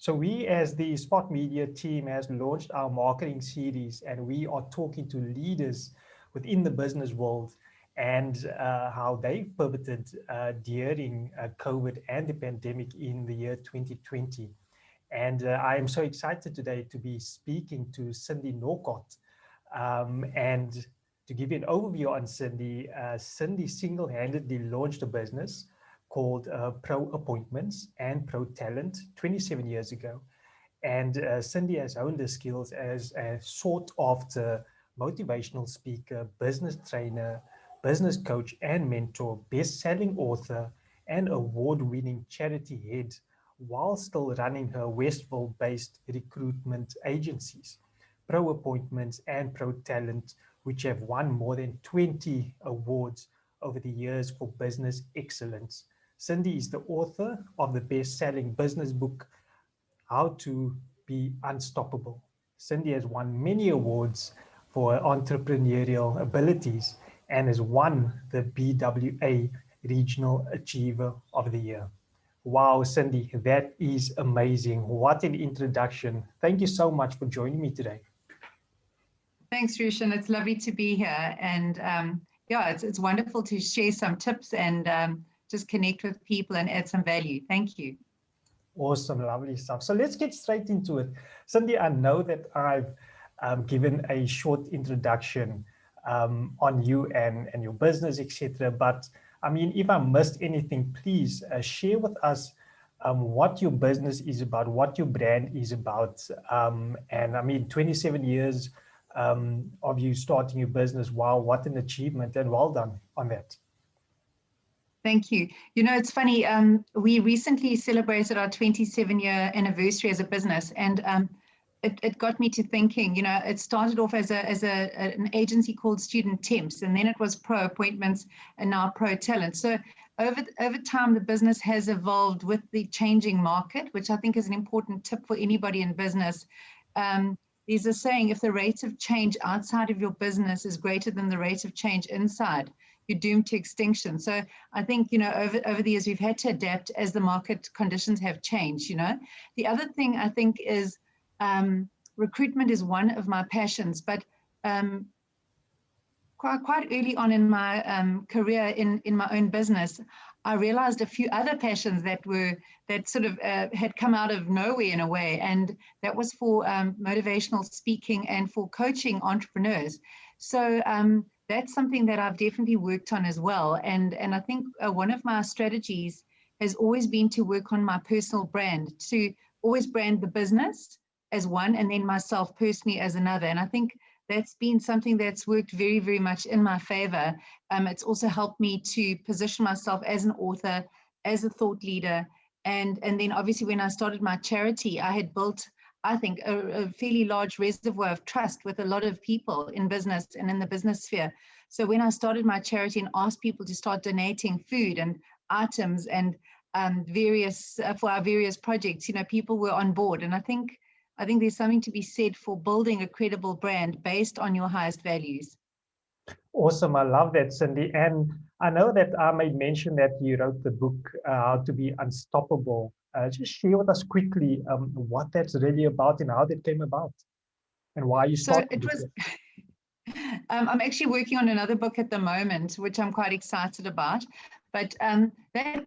So we as the Spottmedia team has launched our marketing series, and we are talking to leaders within the business world and how they pivoted during COVID and the pandemic in the year 2020. And I am so excited today to be speaking to Cindy Norcott. And to give you an overview on Cindy, Cindy single-handedly launched a business called Pro Appointments and Pro Talent 27 years ago. And Cindy has honed her skills as a sought-after motivational speaker, business trainer, business coach, and mentor, best-selling author, and award-winning charity head, while still running her Westville-based recruitment agencies, Pro Appointments and Pro Talent, which have won more than 20 awards over the years for business excellence. Cindy is the author of the best-selling business book, How to Be Unstoppable. Cindy has won many awards for her entrepreneurial abilities and has won the BWA Regional Achiever of the Year. Wow, Cindy, that is amazing. What an introduction. Thank you so much for joining me today. Thanks, Rushan. It's lovely to be here. And yeah, it's wonderful to share some tips and just connect with people and add some value. Thank you. Awesome, lovely stuff. So let's get straight into it. Cindy, I know that I've given a short introduction on you and your business, etc. But I mean, if I missed anything, please share with us what your business is about, what your brand is about. And I mean, 27 years of you starting your business. Wow, what an achievement, and well done on that. Thank you. You know, it's funny, we recently celebrated our 27-year anniversary as a business, and it got me to thinking, you know, it started off as an agency called Student Temps, and then it was Pro Appointments and now Pro Talent. So over time, the business has evolved with the changing market, which I think is an important tip for anybody in business. There's a saying, if the rate of change outside of your business is greater than the rate of change inside, you're doomed to extinction. So I think, you know, over the years, we've had to adapt as the market conditions have changed, you know. The other thing I think is recruitment is one of my passions, but quite early on in my career in my own business, I realized a few other passions that sort of had come out of nowhere in a way, and that was for motivational speaking and for coaching entrepreneurs. So that's something that I've definitely worked on as well. And I think one of my strategies has always been to work on my personal brand, to always brand the business as one and then myself personally as another. And I think that's been something that's worked very, very much in my favor. It's also helped me to position myself as an author, as a thought leader. And then obviously when I started my charity, I had built, I think, a fairly large reservoir of trust with a lot of people in business and in the business sphere. So when I started my charity and asked people to start donating food and items and for our various projects, you know, people were on board. And I think there's something to be said for building a credible brand based on your highest values. Awesome. I love that, Cindy. And I know that I made mention that you wrote the book, How to Be Unstoppable. Just share with us quickly what that's really about and how that came about and why you started. So it was, I'm actually working on another book at the moment, which I'm quite excited about. But that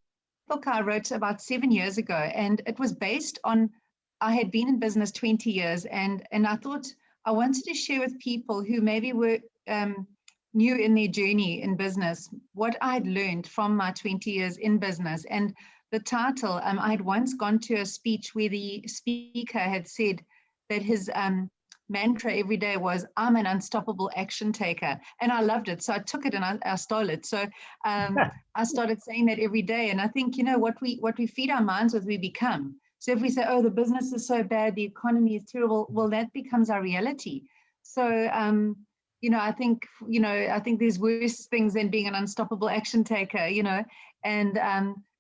book I wrote about 7 years ago, and it was based on, I had been in business 20 years, and I thought I wanted to share with people who maybe were new in their journey in business, what I had learned from my 20 years in business. And the title, I had once gone to a speech where the speaker had said that his mantra every day was, I'm an unstoppable action taker. And I loved it. So I took it and I stole it. So I started saying that every day. And I think, you know, what we feed our minds with, we become. So if we say, oh, the business is so bad, the economy is terrible, well, that becomes our reality. So, you know, I think there's worse things than being an unstoppable action taker, you know, and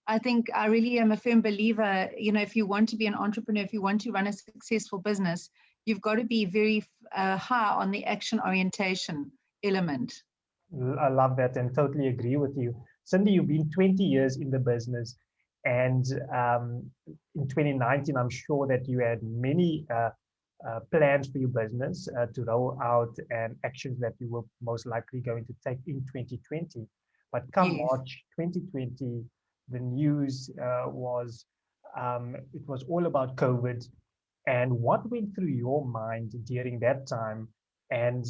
I think I really am a firm believer, you know, if you want to be an entrepreneur, if you want to run a successful business, you've got to be very high on the action orientation element. I love that and totally agree with you. Cindy, you've been 20 years in the business. And in in 2019, I'm sure that you had many plans for your business to roll out and actions that you were most likely going to take in 2020. But come Yes. March 2020, the news it was all about COVID. And what went through your mind during that time? And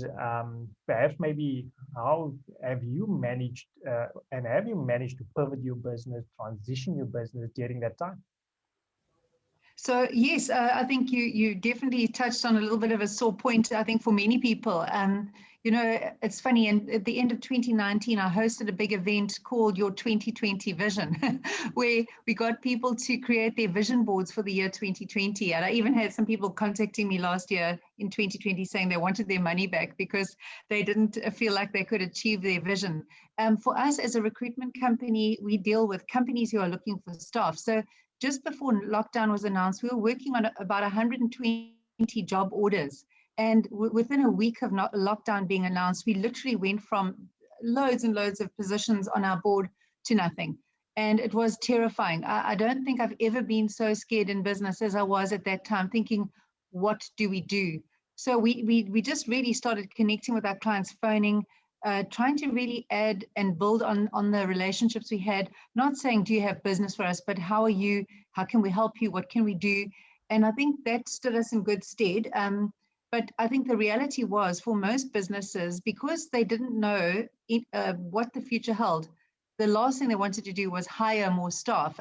perhaps maybe how have you managed to pivot your business, transition your business during that time? So yes, I think you definitely touched on a little bit of a sore point. I think for many people, it's funny. And at the end of 2019, I hosted a big event called Your 2020 Vision, where we got people to create their vision boards for the year 2020. And I even had some people contacting me last year in 2020 saying they wanted their money back because they didn't feel like they could achieve their vision. For us as a recruitment company, we deal with companies who are looking for staff. So just before lockdown was announced, we were working on about 120 job orders. And within a week of lockdown being announced, we literally went from loads and loads of positions on our board to nothing. And it was terrifying. I don't think I've ever been so scared in business as I was at that time, thinking, what do we do? So we just really started connecting with our clients, phoning, trying to really add and build on the relationships we had, not saying, do you have business for us, but how are you? How can we help you? What can we do? And I think that stood us in good stead. But I think the reality was for most businesses, because they didn't know what the future held, the last thing they wanted to do was hire more staff.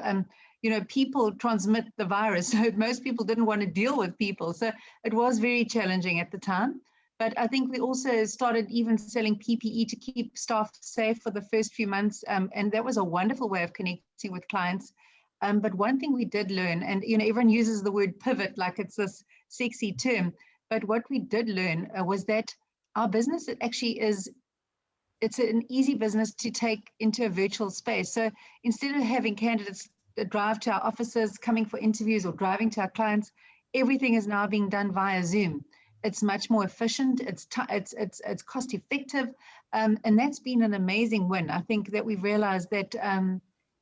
People transmit the virus, so most people didn't want to deal with people. So it was very challenging at the time. But I think we also started even selling PPE to keep staff safe for the first few months. And that was a wonderful way of connecting with clients. But one thing we did learn, and everyone uses the word pivot like it's this sexy term, but what we did learn was that our business it's an easy business to take into a virtual space. So instead of having candidates drive to our offices, coming for interviews or driving to our clients, everything is now being done via Zoom. It's much more efficient. It's cost effective, and that's been an amazing win. I think that we've realized that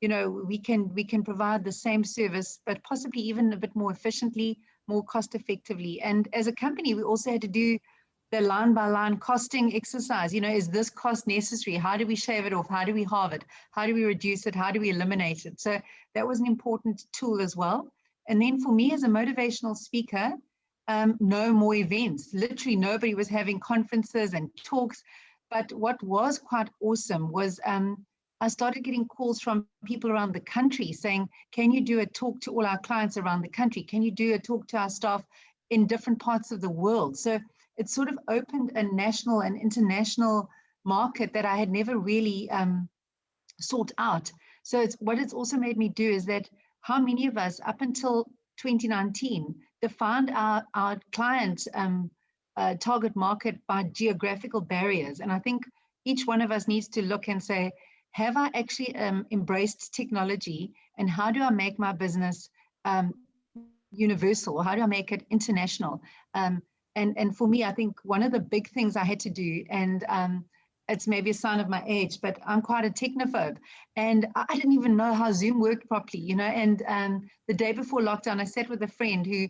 we can provide the same service, but possibly even a bit more efficiently, more cost effectively. And as a company, we also had to do the line by line costing exercise. Is this cost necessary? How do we shave it off? How do we halve it? How do we reduce it? How do we eliminate it? So that was an important tool as well. And then for me as a motivational speaker, no more events. Literally nobody was having conferences and talks. But what was quite awesome was I started getting calls from people around the country saying, can you do a talk to all our clients around the country? Can you do a talk to our staff in different parts of the world? So it sort of opened a national and international market that I had never really sought out. So what it's also made me do is that how many of us up until 2019 defined our client target market by geographical barriers. And I think each one of us needs to look and say, have I actually embraced technology, and how do I make my business universal? How do I make it international? And for me, I think one of the big things I had to do, and it's maybe a sign of my age, but I'm quite a technophobe, and I didn't even know how Zoom worked properly, and the day before lockdown, I sat with a friend who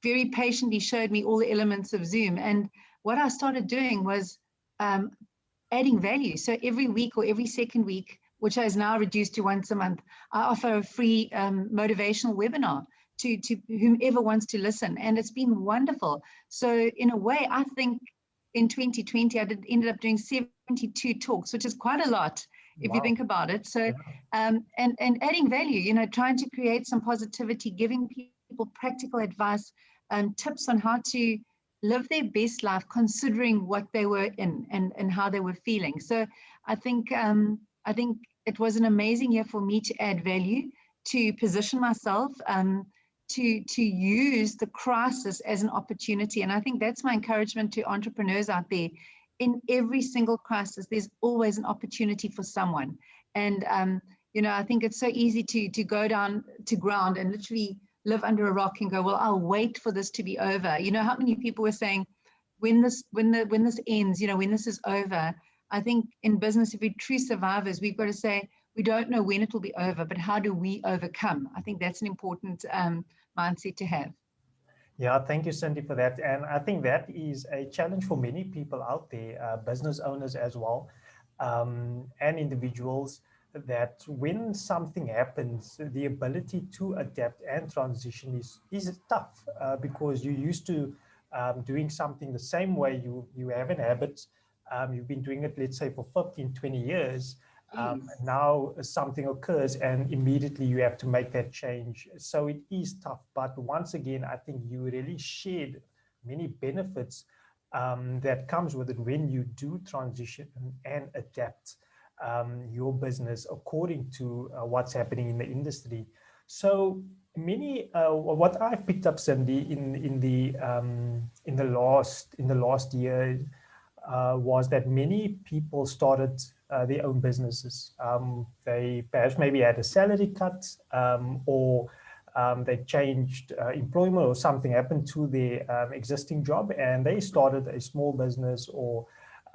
very patiently showed me all the elements of Zoom. And what I started doing was adding value. So every week or every second week, which is now reduced to once a month, I offer a free motivational webinar to whomever wants to listen. And it's been wonderful. So in a way, I think in 2020, I ended up doing 72 talks, which is quite a lot if you think about it. So, and adding value, trying to create some positivity, giving people practical advice, tips on how to live their best life, considering what they were in and how they were feeling. So I think it was an amazing year for me to add value, to position myself, to use the crisis as an opportunity. And I think that's my encouragement to entrepreneurs out there. In every single crisis, there's always an opportunity for someone. And, I think it's so easy to go down to ground and literally live under a rock and go, well, I'll wait for this to be over. How many people were saying, when this ends, when this is over. I think in business, if we're true survivors, we've got to say, we don't know when it will be over, but how do we overcome? I think that's an important mindset to have. Yeah, thank you, Cindy, for that. And I think that is a challenge for many people out there, business owners as well, and individuals, that when something happens, the ability to adapt and transition is tough, because you're used to doing something the same way. You have an habit. You've been doing it, let's say, for 15, 20 years. Yes. Now something occurs and immediately you have to make that change. So it is tough. But once again, I think you really shared many benefits that comes with it when you do transition and adapt your business according to what's happening in the industry. So many, what I've picked up, Cindy, in the last year, was that many people started their own businesses. They perhaps maybe had a salary cut, or they changed employment, or something happened to their existing job, and they started a small business, or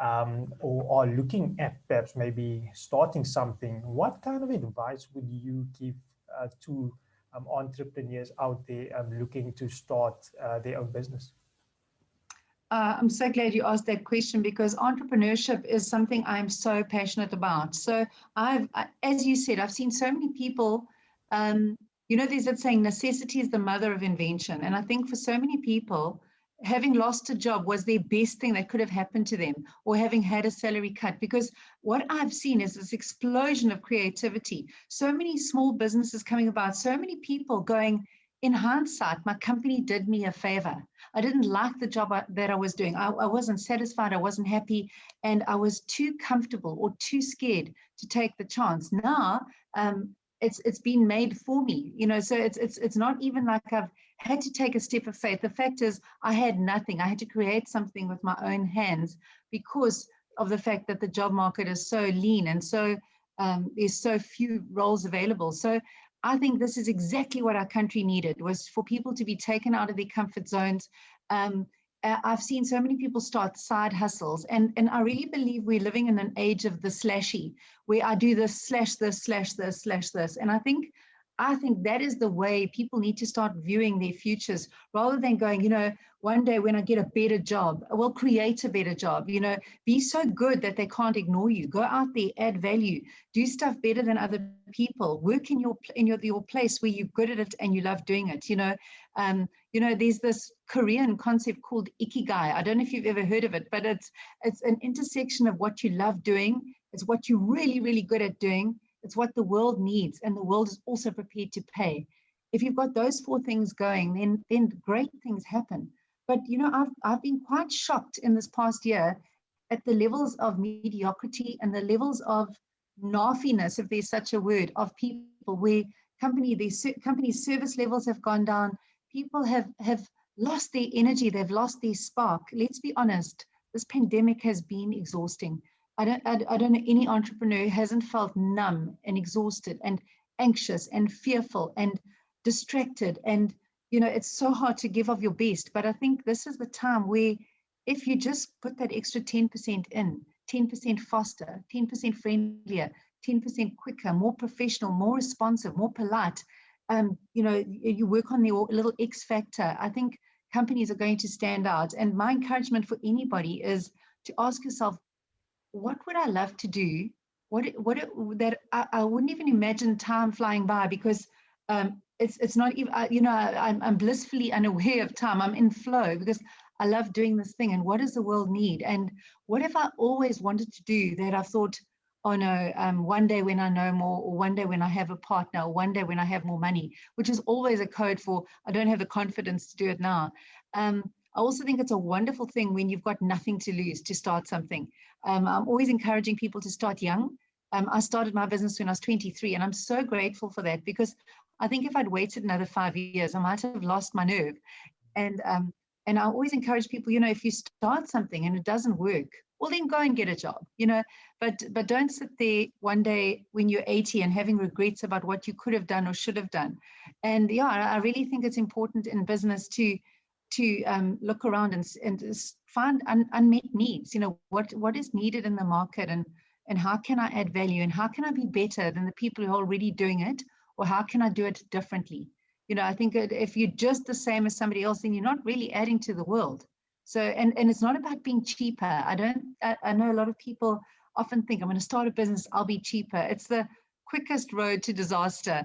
are looking at perhaps maybe starting something. What kind of advice would you give to entrepreneurs out there looking to start their own business? I'm so glad you asked that question, because entrepreneurship is something I'm so passionate about. So as you said, I've seen so many people, there's that saying, necessity is the mother of invention. And I think for so many people, having lost a job was the best thing that could have happened to them, or having had a salary cut, because what I've seen is this explosion of creativity. So many small businesses coming about, so many people going, in hindsight, my company did me a favor. I didn't like the job that I was doing. I wasn't satisfied. I wasn't happy. And I was too comfortable or too scared to take the chance. Now, it's been made for me, so it's not even like I've had to take a step of faith. The fact is, I had nothing. I had to create something with my own hands, because of the fact that the job market is so lean, and so there's so few roles available. So I think this is exactly what our country needed, was for people to be taken out of their comfort zones. I've seen so many people start side hustles, and I really believe we're living in an age of the slashy, where I do this, slash this, slash this, slash this. And I think that is the way people need to start viewing their futures, rather than going, one day when I get a better job, I will create a better job. Be so good that they can't ignore you. Go out there, add value, do stuff better than other people, work in your place where you're good at it and you love doing it. There's this Korean concept called ikigai. I don't know if you've ever heard of it, but it's an intersection of what you love doing. It's what you're really, really good at doing. It's what the world needs, and the world is also prepared to pay. If you've got those four things going, then great things happen. But I've been quite shocked in this past year at the levels of mediocrity and the levels of narfiness, if there's such a word, of people, where companies' service levels have gone down. People have lost their energy, they've lost their spark. Let's be honest, this pandemic has been exhausting. I don't know any entrepreneur who hasn't felt numb and exhausted and anxious and fearful and distracted. And, it's so hard to give of your best. But I think this is the time where, if you just put that extra 10% in, 10% faster, 10% friendlier, 10% quicker, more professional, more responsive, more polite, you work on the little X factor, I think companies are going to stand out. And my encouragement for anybody is to ask yourself, what would I love to do? That I wouldn't even imagine time flying by, because it's not even, I'm blissfully unaware of time. I'm in flow because I love doing this thing. And what does the world need? And what have I always wanted to do that I thought, oh no, one day when I know more, or one day when I have a partner, or one day when I have more money, which is always a code for I don't have the confidence to do it now. I also think it's a wonderful thing when you've got nothing to lose to start something. I'm always encouraging people to start young. I started my business when I was 23, and I'm so grateful for that, because I think if I'd waited another 5 years, I might have lost my nerve. And I always encourage people, if you start something and it doesn't work, well, then go and get a job, but don't sit there one day when you're 80 and having regrets about what you could have done or should have done. And yeah, I really think it's important in business to look around and find unmet needs, what is needed in the market, and how can I add value, and how can I be better than the people who are already doing it, or how can I do it differently? I think if you're just the same as somebody else, then you're not really adding to the world. So, and it's not about being cheaper. I know a lot of people often think, I'm going to start a business, I'll be cheaper. It's the quickest road to disaster.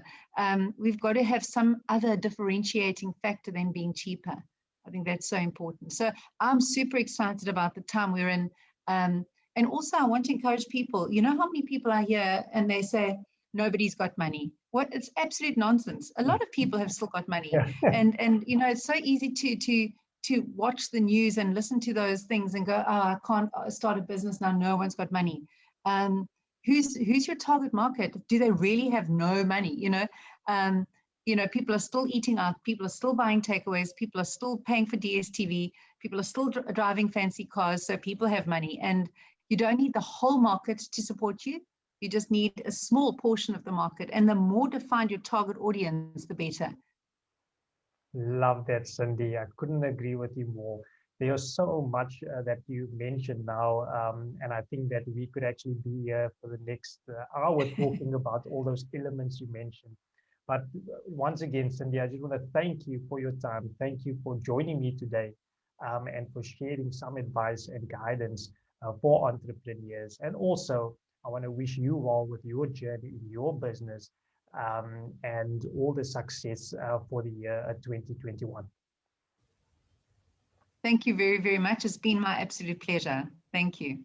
We've got to have some other differentiating factor than being cheaper. I think that's so important. So I'm super excited about the time we're in. And also I want to encourage people, how many people are here and they say, nobody's got money. It's absolute nonsense. A lot of people have still got money. Yeah. And it's so easy to watch the news and listen to those things and go, oh, I can't start a business now, no one's got money. Who's your target market? Do they really have no money? People are still eating out, people are still buying takeaways, people are still paying for DSTV, people are still driving fancy cars, so people have money. And you don't need the whole market to support you. You just need a small portion of the market. And the more defined your target audience, the better. Love that, Cindy. I couldn't agree with you more. There's so much that you mentioned now, and I think that we could actually be here for the next hour talking about all those elements you mentioned. But once again, Cindy, I just want to thank you for your time. Thank you for joining me today, and for sharing some advice and guidance for entrepreneurs. And also, I want to wish you well with your journey in your business, and all the success for the year 2021. Thank you very, very much. It's been my absolute pleasure. Thank you.